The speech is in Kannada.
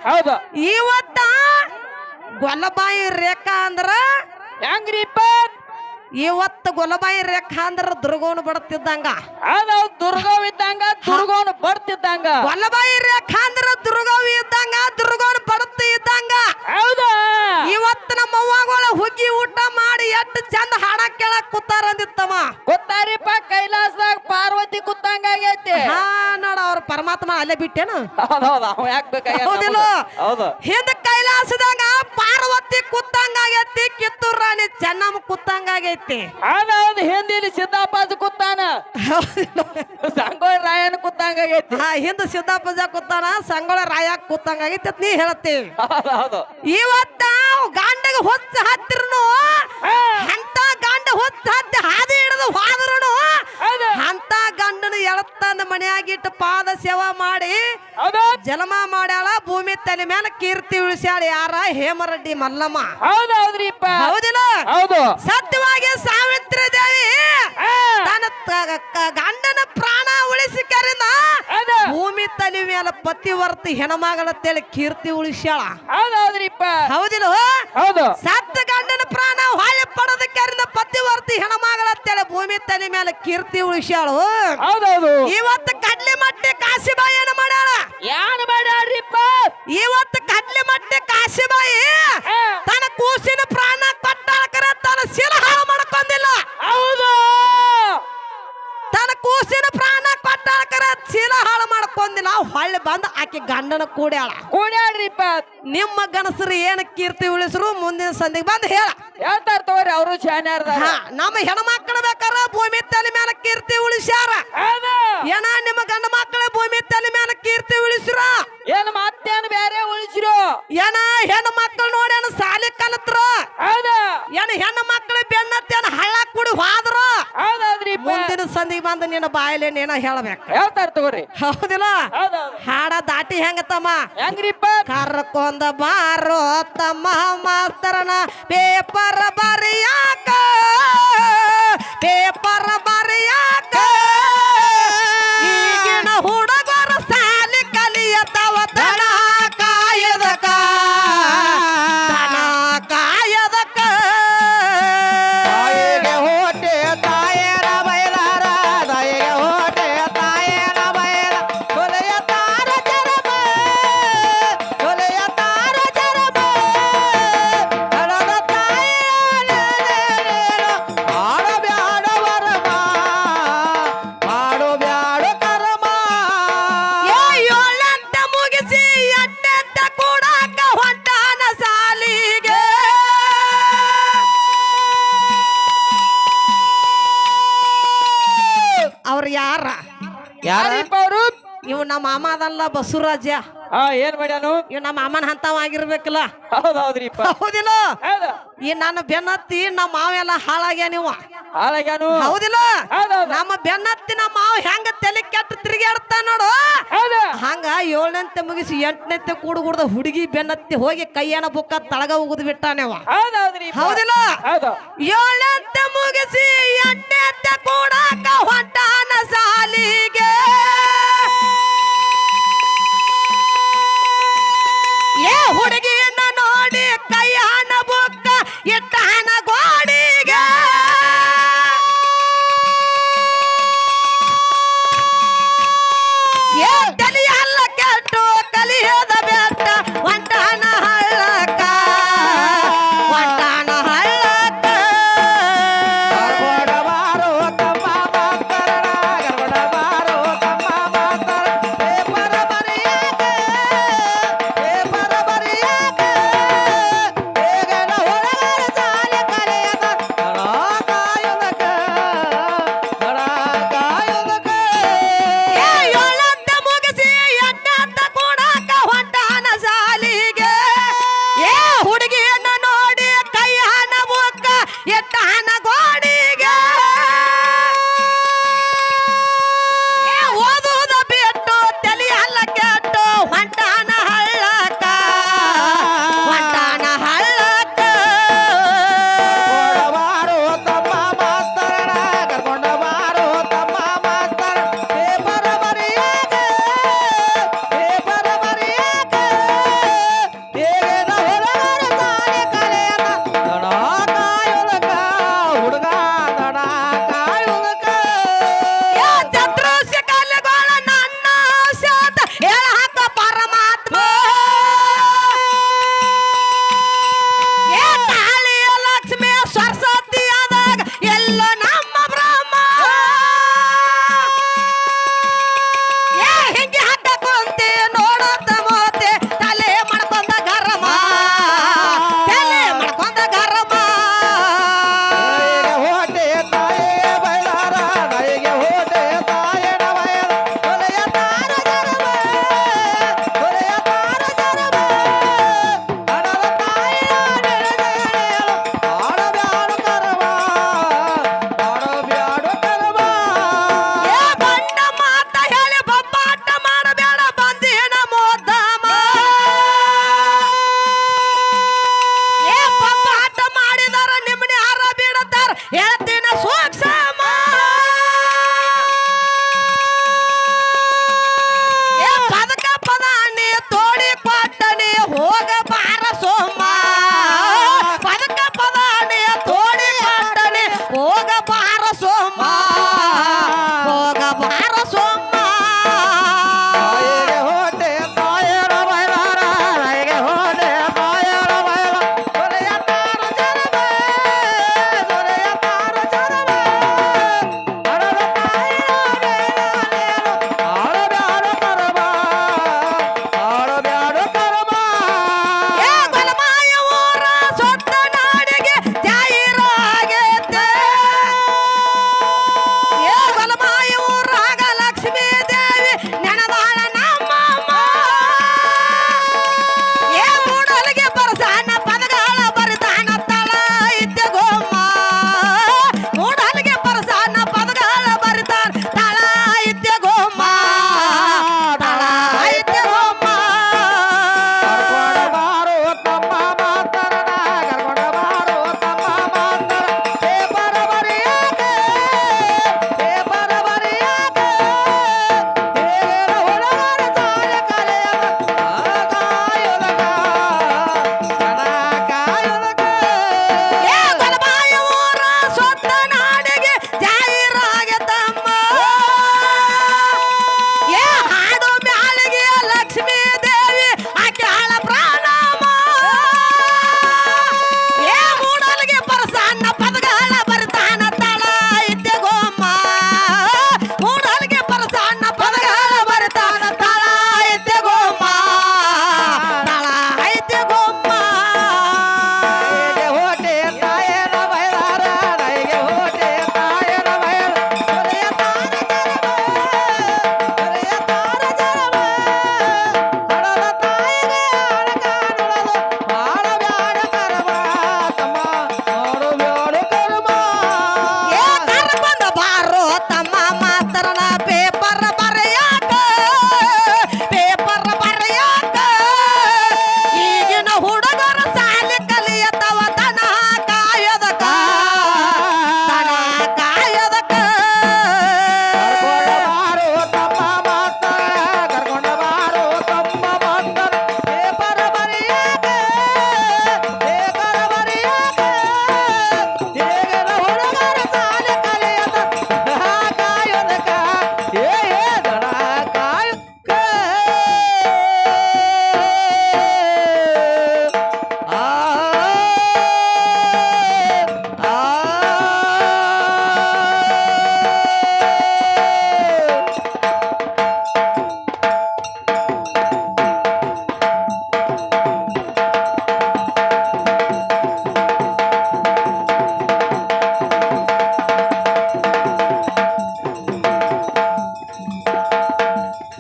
ಹೌದು ಇವತ್ತ ಗೊಲ್ಲಬಾಯಿ ರೇಖಾ ಅಂದ್ರ ಹೆಂಗ್ರಿಪ್ಪ ಇವತ್ತು ಗೊಲ್ಲಬಾಯಿ ರೇಖಾ ಅಂದ್ರ ದುರ್ಗೋನು ಬಡತಿದ್ದಂಗ ಹೌದೌದು ದುರ್ಗವ್ ಇದ್ದಂಗ ದುರ್ಗೋನು ಬಡ್ತಿದ್ದಂಗ ಗೊಲ್ಲಬಾಯಿ ರೇಖಾ ಅಂದ್ರ ದುರ್ಗವಿ ಇದ್ದಂಗ ದುರ್ಗೋನು ಬಡತಿ ಇದ್ದಂಗ ಹೌದಾ ಇವತ್ತು ನಮ್ಮ ಅವ್ವಗಳ ಹುಗ್ಗಿ ಊಟ ಮಾಡಿ ಎಷ್ಟು ಚಂದ ಹಾಡ ಕೇಳಕ್ ಕೂತಾರ ಅಂದಿತ್ತಮ್ಮ ಗೊತ್ತಾರಿಪ್ಪ ಕೈಲಾಸದಾಗ ಪಾರ್ವತಿ ಕುತ್ತಂಗ ಆಗೈತಿ ಹಾ ನೋಡ ಅವ್ರ ಪರಮಾತ್ಮ ಅಲ್ಲೇ ಬಿಟ್ಟೇನು ಹೌದೌದು ಅವ ಯಾಕೆ ಹೌದಿಲ್ಲ ಹೌದು ಹಿಂದ ಕೈಲಾಸದಾಗ ಪಾರ್ವತಿ ಕೂತಂಗ ಆಗೈತಿ ಕಿತ್ತೂರು ರಾಣಿ ಚೆನ್ನಮ್ಮ ಕೂತಂಗ ಆಗೈತಿ ಹೌದೌದು ಹಿಂದಿಲಿ ಸಿದ್ದಾಪಾಜ ಕುತ್ತಾನ ಸಂಗೋಳ ರಾಯನ ಕುತ್ತಂಗ ಆಗೈತಿ ಹಾ ಹಿಂದ ಸಿದ್ದಾಪೂಜಾ ಕೂತಾನ ಸಂಗೊಳ ರಾಯ ಕೂತಂಗ ಆಗೈತಿ ಅಂತ ನೀ ಹೇಳ್ತಿ ಹೌದು ಇವತ್ತ ಗಾಂಡಗ ಹೊಚ್ಚ ಹತ್ತಿರನು ಅಂತ ಗಂಡ ಹೊಚ್ಚ ಹತ್ತಿ ಹಾದಿ ಹಿಡಿದು ಹೋದ್ರುನು ಅಂತ ಗಂಡನ ಎಳತ್ತಂದ ಮನೆಯಾಗಿಟ್ಟು ಪಾದ ಸೇವಾ ಮಾಡಿ ಹೌದು ಜಲಮ ಮಾಡ್ಯಾಳ ಭೂಮಿ ತಲೆ ಮೇಲೆ ಕೀರ್ತಿ ಉಳಿಸ್ಯಾಳ ಯಾರ ಹೇಮರೆಡ್ಡಿ ಮಲ್ಲಮ್ಮ ಹೌದೌದ್ರಿಪ್ಪ ಹೌದಿಲ್ಲ ಹೌದು ಸತ್ಯವಾಗಿ ಸಾವಿತ್ರಿ ದೇವಿ ತನ್ನ ಗಂಡನ ಪ್ರಾಣ ಉಳಿಸಿ ಕರಿಂದ ಭೂಮಿ ತಲೆ ಮೇಲೆ ಪತಿವರ್ತಿ ಹೆಣಮಗಳಂತೇಳಿ ಕೀರ್ತಿ ಉಳಿಸ್ಯಾಳ ಹೌದೌದ್ರಿಪ್ಪ ಹೌದಿಲ್ಲ ಹೌದು ಸತ್ತ ಗಂಡನ ಪ್ರಾಣ ಹೊಳೆ ಪಡೆದಕ್ಕಾರಿಂದ ಪತಿವರ್ತಿ ಹೆಣಮಗಳಂತೇಳಿ ಭೂಮಿ ತಲೆ ಮೇಲೆ ಕೀರ್ತಿ ಉಳಿಸ್ಯಾಳು ಹೌದೌದು ಇವತ್ತು ಕಡ್ಲಿ ಮಟ್ಟಿ ಕಾಶಿಬಾಯಿ ಏನು ಮಾಡ್ಯಾಳ ಯಾನ್ ಮಾಡ್ಯಾಡ್ರಿಪ್ಪ ಇವತ್ತು ಕಡ್ಲಿ ಮಟ್ಟಿ ಕಾಶಿಬಾಯಿ ತನ್ನ ಕೂಸಿನ ಪ್ರಾಣ ಕೊಟ್ಟಾಳಕರ ತನ್ನ ಶಿಲ ಹಾಳು ಮಾಡ್ಕೊಂಡಿಲ್ಲ ಹೌದು ತನ್ನ ಕೂಸಿನ ಪ್ರಾಣ ಕೊಟ್ಟಾಳಕರ ಶಿಲ ಹಾಳು ಮಾಡ್ಕೊಂಡಿಲ್ಲ ಹೊಳ್ಳಿ ಬಂದು ಆಕೆ ಗಂಡನ ಕೂಡ್ಯಾಳ ಕೂಡ್ಯಾಡ್ರಿಪ್ಪ ನಿಮ್ಮ ಗಣಸರು ಏನು ಕೀರ್ತಿ ಉಳಿಸ್ರು ಮುಂದಿನ ಸಂದಿಗೆ ಬಂದು ಹೇಳ ಹೇಳ್ತಾರ ತಗೋರಿ ಅವರು ಶಾನ್ಯಾರ್ದ ನಮ್ಮ ಹೆಣ್ಮಕ್ಳು ಬೇಕಾರ ಭೂಮಿ ತಲೆ ಮೇಲೆ ಕೀರ್ತಿ ಉಳಿಸ್ಯಾರ ಏನ ನಿಮ್ಮ ಗಂಡ ಮಕ್ಕಳ ಭೂಮಿ ತಲೆ ಮೇಲೆ ಕೀರ್ತಿ ಉಳಿಸ್ರ ಏನ್ ಮತ್ತೇನು ಬೇರೆ ಉಳಿಸಿರು ಏನ ಹೆಣ್ಣು ಮಕ್ಕಳು ನೋಡ್ಯಾನ ಸಾಲಿ ಕಲತ್ರ ಹೌದು ಏನ ಹೆಣ್ಣು ಮಕ್ಕಳು ಬೆನ್ನತ್ತೇನ ಹಳ್ಳ ಕೂಡಿ ಹೋದ್ರು ಹೌದೌದ್ರಿಪ್ಪ ಮುಂದಿನ ಸಂದಿಗೆ ಬಂದು ನಿನ್ನ ಬಾಯಲ್ಲಿ ಏನ ಹೇಳ್ಬೇಕು ಹೇಳ್ತಾರ ತಗೋರಿ ಹೌದಿಲ್ಲ ಹೌದೌದು ಹಾಡ ದಾಟಿ ಹೆಂಗತ್ತಮ್ಮ ಹೆಂಗ್ರಿಪ್ಪ ಕರ್ಕೊಂಡ ಬಾರೋ ತಮ್ಮ ಮಾಸ್ತರನ ಪೇಪರ್ ಬರಿಯಾಕ ಪೇಪರ್ ಬರಿಯಾಕ ಈಗಿನ ಹುಡುಗರು ಸಾಲಿ ಕಲಿಯತವ ದನ ಕಾಯದಕ ದನ ಕಾಯದಕ ತಾಯಿಗೆ ಹೋಟೆ ತಾಯರ ಬಯಲಾರ ತಾಯಿಗೆ ಹೋಟೆ ತಾಯರ ಬಯಲ ಕೊಲೆಯ ತಾರ ಜರಮ ಕೊಲೆಯ ತಾರ ಜರಮ ಹಣದ ತಾಯಿಯ ಮಾಡೋ ಬ್ಯಾಡ ವರಮ ಮಾಡೋ ಬ್ಯಾಡ ಕರ್ಮ ಏಳಂತ ಮುಗಿಸಿ ಎಟ್ಟೆತ್ತ ಕೂಡಾಕ ಹೊಂಟಾನ ಸಾಲಿಗೆ ಅವ್ರ ಯಾರ ಯಾರಿಪ್ಪ ಅವರು ಇವ್ ನಮ್ಮ ಮಾಮ ಅದಲ್ಲ ಬಸವರಾಜ ಏನ್ ಮಾಡ್ಯಾನು ಇವ್ ನಮ್ಮ ಮಾಮನ ಹಂತವ ಆಗಿರ್ಬೇಕಲ್ಲ ಹೌದೌದ್ರಿಪ್ಪ ಹೌದಿಲ್ಲ ಹೌದು ಈ ನನ್ನ ಬೆನ್ನತ್ತಿ ನಮ್ಮ ಮಾವೆಲ್ಲ ಹಾಳಾಗ್ಯ ನೀವು ಹಾಳಾಗ್ಯಾನು ಹೌದಿಲ್ಲ ಹೌದೌದು ನಮ್ಮ ಬೆನ್ನತ್ತಿ ನಮ್ಮ ಮಾವ ಹೆಂಗ ತಲೆ ಕೆಟ್ಟ ತಿರುಗಾಡ್ತಾ ನೋಡು ಹೌದು ಹಂಗ 7ನೇಂತೆ ಮುಗಿಸಿ 8ನೇಂತೆ ಕೂಡುಗುಡ್ದ ಹುಡುಗಿ ಬೆನ್ನತ್ತಿ ಹೋಗಿ ಕೈಯನ ಬುಕ್ಕ ತಳಗ ಉಗಿದ್ ಬಿಟ್ಟಾನೆವ ಹೌದೌದ್ರಿ ಹೌದಿಲ್ಲ ಹೌದು 7ನೇಂತೆ ಮುಗಿಸಿ 8ನೇಂತೆ ಕೂಡಾಕ ಹೊಂಟಾನ ಸಾಲಿಗೆ ಏ ಹುಡುಗಿ